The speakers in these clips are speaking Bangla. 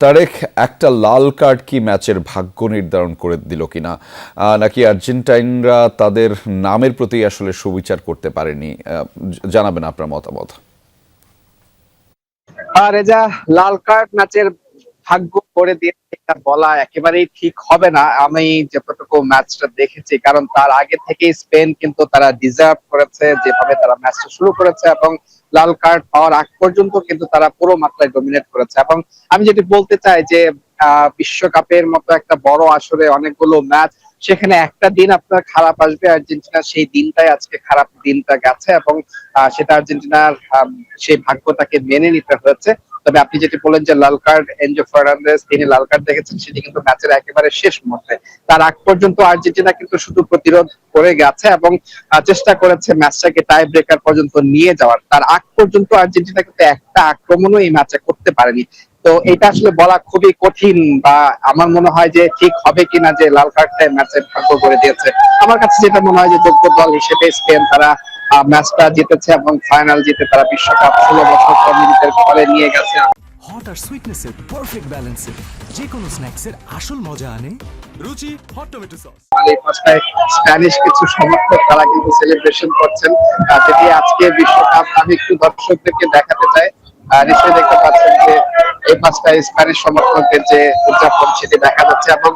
তারেক, একটা লাল কার্ড কি ম্যাচের ভাগ্য নির্ধারণ করে দিল কিনা, নাকি আর্জেন্টাইনরা তাদের নামের প্রতি আসলে সুবিচার করতে পারেনি? জানাবেন আপনার মতামত। রেজা, লাল কার্ড ম্যাচের ভাগ্য করে দিয়ে এটা বলা একেবারেই ঠিক হবে না। আমি যতটুকু ম্যাচটা দেখেছি, কারণ তার আগে থেকে স্পেন কিন্তু তারা ডিজার্ভ করেছে যেভাবে তারা ম্যাচটা শুরু করেছে, এবং লাল কার্ড পাওয়ার আগ পর্যন্ত কিন্তু তারা পুরো মাত্রায় ডমিনেট করেছে। এবং আমি যেটি বলতে চাই যে বিশ্বকাপের মতো একটা বড় আসরে অনেকগুলো ম্যাচ, সেখানে একটা দিন আপনার খারাপ আসবে আর্জেন্টিনা, সেই দিনটাই আজকে খারাপ দিনটা গেছে, এবং সেটা আর্জেন্টিনার সেই ভাগ্যটাকে মেনে নিতে হয়েছে। তবে আপনি যেটি বলেন যে লাল কার্ড, এনজো ফার্নান্দেজ তিনি লাল কার্ড দেখেছেন, সেটি কিন্তু ম্যাচের একেবারে শেষ মুহূর্তে। তার আগ পর্যন্ত আর্জেন্টিনা কিন্তু শুধু প্রতিরোধ করে গেছে এবং চেষ্টা করেছে ম্যাচটাকে টাই ব্রেকার পর্যন্ত নিয়ে যাওয়ার। তার আগ পর্যন্ত আর্জেন্টিনা কিন্তু একটা আক্রমণও এই ম্যাচে করতে পারেনি। তো এটা আসলে বলা খুবই কঠিন, বা আমার মনে হয় যে ঠিক হবে কিনা যে লাল কার্ডটাই ম্যাচের ভাগ্য করে দিয়েছে। আমার কাছে যেটা মনে হয় যে যোগ্য দল হিসেবে স্পেন তারা ম্যাচটা জিতেছে এবং ফাইনাল জিতে তারা বিশ্বকাপ 16 বছর পর নিজেদের ঘরে নিয়ে গেছে। হট আর সুইটনেসের পারফেক্ট ব্যালেন্সে যে কোনো স্ন্যাক্সের আসল মজা আনে রুচি হট টমেটো সস। এই পাঁচটায় স্প্যানিশ কিছু সমর্থক তারা কিন্তু সেলিব্রেশন করছেন, যেটি আজকে বিশ্বকাপ আমি একটু দর্শকদেরকে দেখাতে চাই। নিশ্চয়ই দেখতে পাচ্ছেন যে এই পাঁচটায় স্প্যানিশ সমর্থকদের যে উদযাপন সেটি দেখা যাচ্ছে। এবং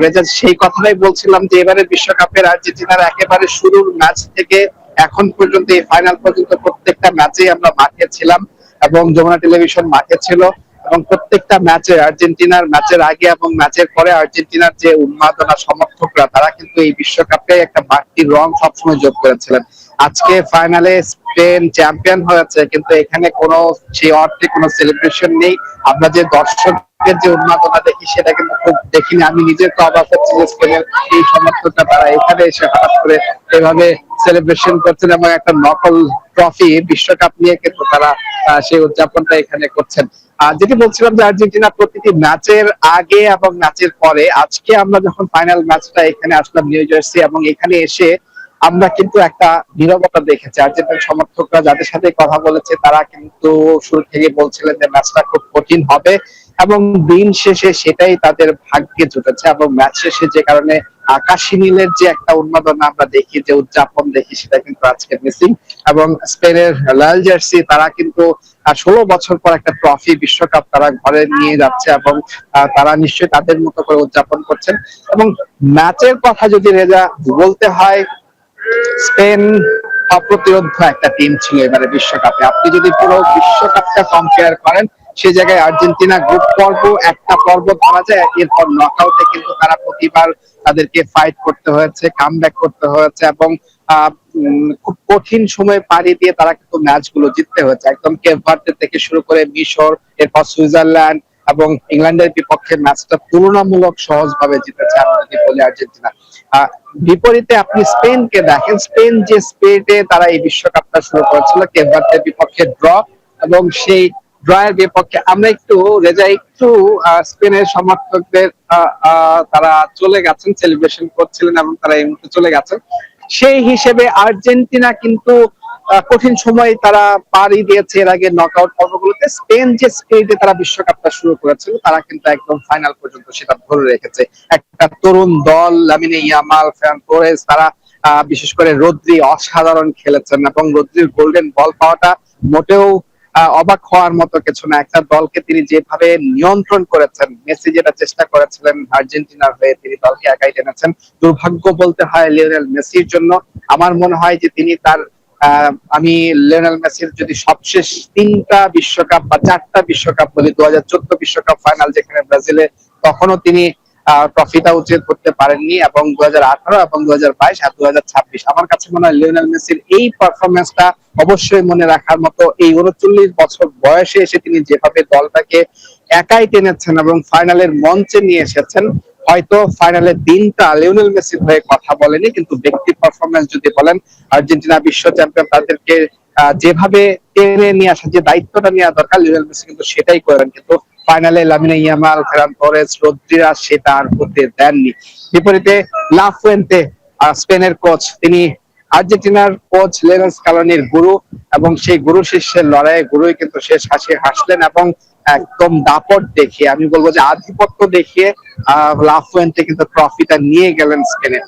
রেজাল্ট সেই কথাটাই বলছিলাম যে এবারে বিশ্বকাপের আর্জেন্টিনার একেবারে শুরুর ম্যাচ থেকে এখন পর্যন্ত এই ফাইনাল পর্যন্ত প্রত্যেকটা ম্যাচেই আমরা মাঠে ছিলাম, এবং যমুনা টেলিভিশন মাঠে ছিল। এবং প্রত্যেকটা ম্যাচে আর্জেন্টিনার ম্যাচের আগে এবং ম্যাচের পরে আর্জেন্টিনার যে উন্মাদনা সমর্থকরা তারা কিন্তু এই বিশ্বকাপে একটা বাড়তি রং সবসময় যোগ করেছিলেন। আজকে ফাইনালে স্পেন চ্যাম্পিয়ন হয়েছে, কিন্তু এখানে কোনো সেই অর্থে কোনো সেলিব্রেশন নেই। আমরা যে দর্শকের যে উন্মাদনা দেখি সেটা কিন্তু খুব দেখিনি। আমি নিজের তো অবাক হচ্ছি যে স্পেনের এই সমর্থকরা তারা এখানে এসে হঠাৎ করে এভাবে সেলিব্রেশন করছেন, এবং একটা নকল ট্রফি বিশ্বকাপ নিয়ে কিন্তু তারা সেই উদযাপনটা এখানে করছেন। যেটি বলছিলাম যে আর্জেন্টিনা প্রতিটি ম্যাচের আগে এবং ম্যাচের পরে, আজকে আমরা যখন ফাইনাল ম্যাচটা এখানে আসলাম নিউ জার্সি, এবং এখানে এসে আমরা কিন্তু একটা নীরবতা দেখেছি। আর্জেন্টিনার সমর্থকরা যাদের সাথে কথা বলেছে তারা কিন্তু শুরু থেকে বলছিলেন যে ম্যাচটা খুব কঠিন হবে, এবং দিন শেষে সেটাই তাদের ভাগ্যে জুটেছে। এবং ম্যাচ শেষে যে কারণে আকাশী নীলের যে একটা উন্মাদনা আমরা দেখি, যে উদযাপন দেখি, সেটা কিন্তু আজকে মিসিং। এবং স্পেনের লাল জার্সি তারা কিন্তু 16 বছর পর একটা ট্রফি বিশ্বকাপ তারা ঘরে নিয়ে যাচ্ছে, এবং তারা নিশ্চয়ই তাদের মতো করে উদযাপন করছেন। এবং ম্যাচের কথা যদি রেজা বলতে হয়, স্পেন অপ্রতিরোধ্য একটা টিম ছিল এবারে বিশ্বকাপে। আপনি যদি পুরো বিশ্বকাপটা কম্পেয়ার করেন, সে জায়গায় আর্জেন্টিনা গ্রুপ পর্ব একটা পর্ব ধরা যায়, এরপর নকআউটে কিন্তু তারা প্রতিবার তাদেরকে ফাইট করতে হয়েছে, কামব্যাক করতে হয়েছে, এবং খুব কঠিন সময় পাড়ি দিয়ে তারা কিন্তু ম্যাচগুলো জিততে হয়েছে। একদম কেপ ভার্দে থেকে শুরু করে মিশর, এরপর সুইজারল্যান্ড এবং ইংল্যান্ডের বিপক্ষে ম্যাচটা তুলনামূলক সহজভাবে জিতেছে আমি যদি বলি আর্জেন্টিনা। বিপরীতে আপনি স্পেনকে দেখেন, স্পেন যে স্পিরিটে তারা এই বিশ্বকাপটা শুরু করেছিল, কেপ ভার্দের বিপক্ষে ড্র, এবং সেই ড্রয়ের বিপক্ষে আমরা একটু রেজা একটু স্পেনের সমর্থকদের তারা চলে গেছেন, সেলিব্রেশন করছিলেন এবং তারা এই মুহূর্তে চলে গেছেন। সেই হিসেবে আর্জেন্টিনা কিন্তু কঠিন সময় তারা পাড়ি দিয়েছে এর আগে নকআউট পর্বগুলোতে। স্পেন যে স্পিরিটে তারা বিশ্বকাপটা শুরু করেছিল তারা কিন্তু একদম ফাইনাল পর্যন্ত সেটা ধরে রেখেছে। একটা তরুণ দল, লামিনে ইয়ামাল, ফেরান তোরেস, তারা বিশেষ করে রদ্রি অসাধারণ খেলেছেন, এবং রদ্রির গোল্ডেন বল পাওয়াটা মোটেও অবাক হওয়ার মতো কিছু না। একটা দলকে তিনি যেভাবে নিয়ন্ত্রণ করেছেন, মেসি যেটা চেষ্টা করেছিলেন আর্জেন্টিনার হয়ে তিনি দলকে একাই টেনেছেন। দুর্ভাগ্য বলতে হয় লিওনেল মেসির জন্য। আমার মনে হয় যে তিনি তার আমি লিওনেল মেসির যদি সবশেষ 3টা বিশ্বকাপ বা 4টা বিশ্বকাপ বলি, 2014 বিশ্বকাপ ফাইনাল যেখানে ব্রাজিলে, তখনও তিনি ট্রফিটা উচিত করতে পারেননি, এবং 2018 এবং 2022 আর 2026 আমার কাছে মনে হয় লিওনেল মেসির এই পারফরমেন্সটা অবশ্যই মনে রাখার মতো। এই 39 বছর বয়সে এসে তিনি যেভাবে দলটাকে একাই টেনেছেন এবং ফাইনালের মঞ্চে নিয়ে এসেছেন, হয়তো ফাইনালের দিনটা লিওনেল মেসির হয়ে কথা বলেনি, কিন্তু ব্যক্তি পারফরমেন্স যদি বলেন, আর্জেন্টিনা বিশ্ব চ্যাম্পিয়ন, তাদেরকে যেভাবে টেনে নিয়ে আসা, যে দায়িত্বটা নেওয়া দরকার, লিওনেল মেসি কিন্তু সেটাই করেন। কিন্তু ফাইনালে লামিনে ইয়ামাল, ফেরান তোরেস, রদ্রিরা সেটা আর হতে দেননি। বিপরীতে লা ফুয়েন্তে, স্পেনের কোচ, তিনি আর্জেন্টিনার কোচ লিওনেল স্কালোনির গুরু, এবং সেই গুরু শিষ্যের লড়াইয়ে গুরুই কিন্তু শেষ হাসি হাসলেন, এবং একদম দাপট দেখিয়ে, আমি বলবো যে আধিপত্য দেখিয়ে লাফুয়েন্তে কিন্তু ট্রফিটা নিয়ে গেলেন স্পেনে।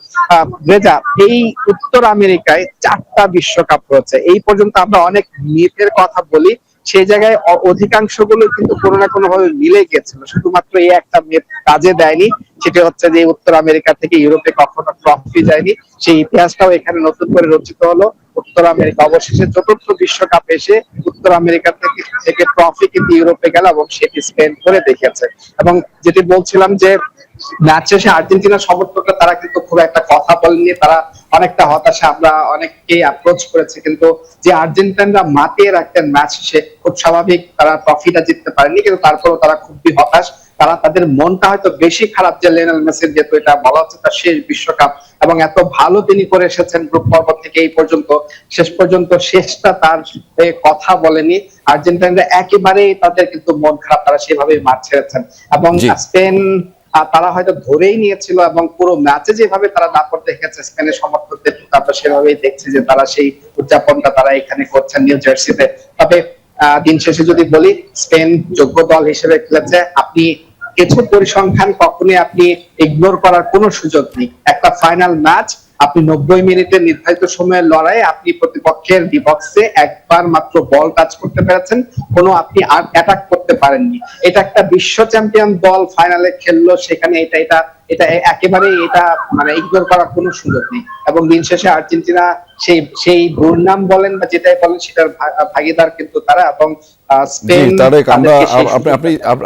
রেজা, এই উত্তর আমেরিকায় 4টা বিশ্বকাপ রয়েছে। এই পর্যন্ত আমরা অনেক মিথের কথা বলি, সেই জায়গায় অধিকাংশ গুলো কিন্তু কোনো না কোনো ভাবে মিলে গেছিল, শুধুমাত্র এই একটা মিথ কাজে দেয়নি। সেটা হচ্ছে যে উত্তর আমেরিকা থেকে ইউরোপে কখনো ট্রফি যায়নি, সেই ইতিহাসটাও এখানে নতুন করে রচিত হলো। উত্তর আমেরিকা অবশেষে 4র্থ বিশ্বকাপ এসে উত্তর আমেরিকা থেকে ট্রফি কিন্তু ইউরোপে গেল এবং সেটি স্পেন করে দেখিয়েছে। এবং যেটি বলছিলাম যে ম্যাচ শেষে আর্জেন্টিনার সমর্থকরা তারা কিন্তু খুব একটা কথা বলেননি, তারা অনেকটা হতাশা, আমরা অনেককেই অ্যাপ্রোচ করেছে, কিন্তু যে আর্জেন্টিনারা মাতিয়ে রাখতেন ম্যাচ শেষে, খুব স্বাভাবিক তারা ট্রফিটা জিততে পারেনি, কিন্তু তারপরেও তারা খুবই হতাশ। তারা তাদের মনটা হয়তো বেশি খারাপ যে লিওনেল মেসির, যেহেতু এটা বলা হচ্ছে তার শেষ বিশ্বকাপ এবং এত ভালো তিনি করে এসেছেন গ্রুপ পর্ব থেকে এই পর্যন্ত, শেষ পর্যন্ত শেষটা তার কথা বলেনি। আর্জেন্টিনারা একেবারেই তাদের কিন্তু মন খারাপ, তারা সেভাবেই মাঠ ছেড়েছেন। এবং স্পেন তারা হয়তো ধরেই নিয়েছিল এবং পুরো ম্যাচে যেভাবে তারা দাপট দেখেছে স্পেনের সমর্থকদের, আমরা সেভাবেই দেখছি যে তারা সেই উদযাপনটা তারা এখানে করছেন নিউ জার্সিতে। তবে দিন শেষে যদি বলি, স্পেন যোগ্য দল হিসেবে খেলেছে। আপনি কিছু পরিসংখ্যান কখনোই আপনি ইগনোর করার কোনো সুযোগ নেই। একটা ফাইনাল ম্যাচ, আপনি 90 মিনিটের নির্ধারিত সময়ের লড়াই, আপনি প্রতিপক্ষের ডিবক্সে একবার মাত্র বল টাচ করতে পেরেছেন, কোনো আপনি অ্যাটাক করতে পারেননি। এটা একটা বিশ্ব চ্যাম্পিয়ন দল ফাইনালে খেললো, সেখানে এটা এটা এটা একেবারেই এটা মানে ইগনোর করার কোনো সুযোগ নেই। এবং দিন শেষে আর্জেন্টিনা সেই দুর্নাম বলেন বা যেটাই বলেন সেটার ভাগীদার কিন্তু তারা। এবং স্পেন, তারেক,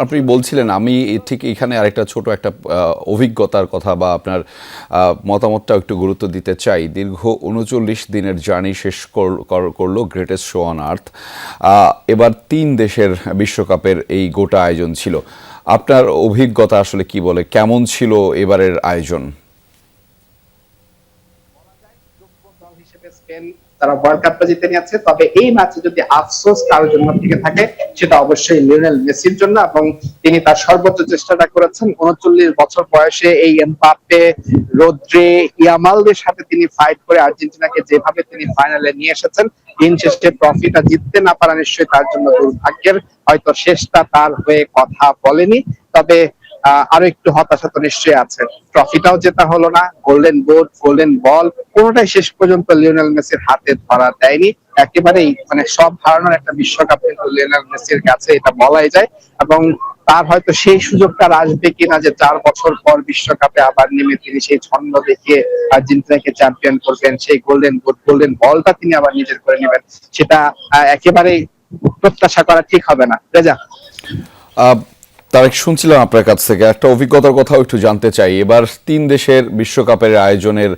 আপনি বলছিলেন, আমি ঠিক এখানে আরেকটা ছোট একটা অভিজ্ঞতার কথা বা আপনার মতামতটা একটু গুরুত্ব দিতে চাই। দীর্ঘ 39 দিনের জার্নি শেষ করলো গ্রেটেস্ট শো অন আর্থ। এবার 3 দেশের বিশ্বকাপের এই গোটা আয়োজন ছিল। আপনার অভিজ্ঞতা আসলে কি বলে, কেমন ছিল এবারের আয়োজন? স্পেন তারা ওয়ার্ল্ড কাপটা জিতে নিয়েছে, তবে এই ম্যাচে যদি আফসোস কারোর জন্য থেকে থাকে সেটা অবশ্যই লিওনেল মেসির জন্য। এবং তিনি তার সর্বোচ্চ চেষ্টাটা করেছেন। 39 বছর বয়সে এই এমবাপ্পে, রদ্রি, ইয়ামালদের সাথে তিনি ফাইট করে আর্জেন্টিনাকে যেভাবে তিনি ফাইনালে নিয়ে এসেছেন, দিন শেষে ট্রফিটা জিততে না পারা নিশ্চয়ই তার জন্য দুর্ভাগ্যের। হয়তো শেষটা তার হয়ে কথা বলেনি, তবে আরো একটু হতাশা তো নিশ্চয়ই আছে। ট্রফিটাও জেতা হলো না, গোল্ডেন বুট, গোল্ডেন বল কোনোটাই শেষ পর্যন্ত লিওনেল মেসির হাতে ধরা দেয়নি। একেবারেই মানে সব হারানোর একটা বিশ্বকাপ কিন্তু লিওনেল মেসির কাছে, এটা বলাই যায়। এবং তার হয়তো সেই সুযোগটা আসবে কিনা যে 4 বছর পর বিশ্বকাপে আবার নেমে তিনি সেই ছন্দ দেখিয়ে আর্জেন্টিনাকে চ্যাম্পিয়ন করবেন, সেই গোল্ডেন বুট, গোল্ডেন বলটা তিনি আবার নিজের করে নেবেন, সেটা একেবারেই প্রত্যাশা করা ঠিক হবে না। রেজা, তারেক, শুনছিলাম আপনার কাছ থেকে একটা অভিজ্ঞতার কথাও একটু জানতে চাই। এবার 3 দেশের বিশ্বকাপের আয়োজনের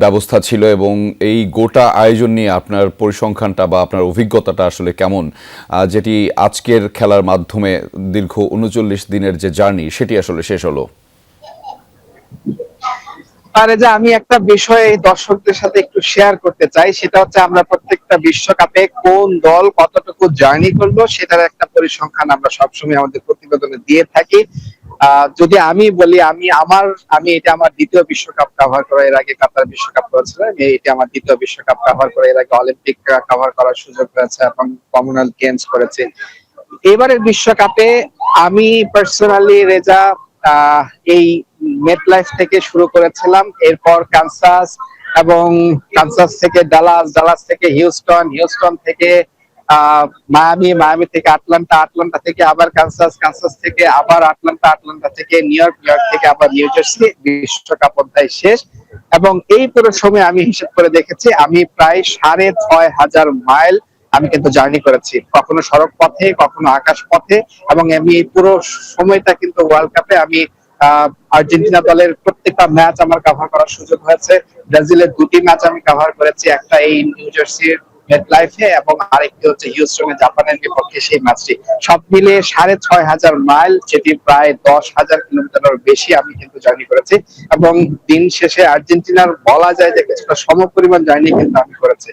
ব্যবস্থা ছিল এবং এই গোটা আয়োজন নিয়ে আপনার পরিসংখ্যানটা বা আপনার অভিজ্ঞতাটা আসলে কেমন, যেটি আজকের খেলার মাধ্যমে দীর্ঘ 39 দিনের যে জার্নি সেটি আসলে শেষ হলো? আরে যে আমি একটা বিষয় দর্শকদের সাথে একটু শেয়ার করতে চাই, সেটা হচ্ছে আমরা প্রত্যেকটা বিশ্বকাপে কোন দল কতটুকু জার্নি করলো সেটার একটা পরিসংখ্যান আমরা সবসময় আমাদের প্রতিবেদনে দিয়ে থাকি। যদি আমি বলি, আমি এটা আমার দ্বিতীয় বিশ্বকাপ কভার করা, এর আগে কাতার বিশ্বকাপ করেছিলাম, এটা আমার দ্বিতীয় বিশ্বকাপ কভার করা, এর আগে অলিম্পিক কভার করার সুযোগ হয়েছে এবং কমনওয়েলথ গেমস করেছি। এবারের বিশ্বকাপে আমি পার্সোনালি রেজা এই মেটলাইফ থেকে শুরু করেছিলাম, এরপর কানসাস, এবং কানসাস থেকে ডালাস, ডালাস থেকে হিউস্টন, হিউস্টন থেকে মায়ামি, মায়ামি থেকে আটলান্টা, আটলান্টা থেকে আবার কানসাস, কানসাস থেকে আবার আটলান্টা, আটলান্টা থেকে নিউ ইয়র্ক, নিউ ইয়র্ক থেকে আবার নিউ জার্সি। বিশ্বকাপ অধ্যায় শেষ। এবং এই পুরো সময় আমি হিসেব করে দেখেছি, আমি প্রায় 6500 মাইল আমি কিন্তু জার্নি করেছি, কখনো সড়ক পথে, কখনো আকাশ পথে। এবং আমি এই পুরো সময়টা কিন্তু ওয়ার্ল্ড কাপে আমি আর্জেন্টিনা দলের প্রত্যেকটা ম্যাচ আমার কভার করার সুযোগ হয়েছে। ব্রাজিলের 2টি ম্যাচ আমি কভার করেছি, একটা এই নিউ জার্সির মেটলাইফে এবং আরেকটি হচ্ছে হিউস্টনে জাপানের বিপক্ষে সেই ম্যাচটি। সব মিলিয়ে 6500 মাইল, যেটি প্রায় 10,000 কিলোমিটারের বেশি আমি কিন্তু জার্নি করেছি। এবং দিন শেষে আর্জেন্টিনার বলা যায় যে কিছুটা সমপরিমাণ জার্নি কিন্তু আমি করেছি।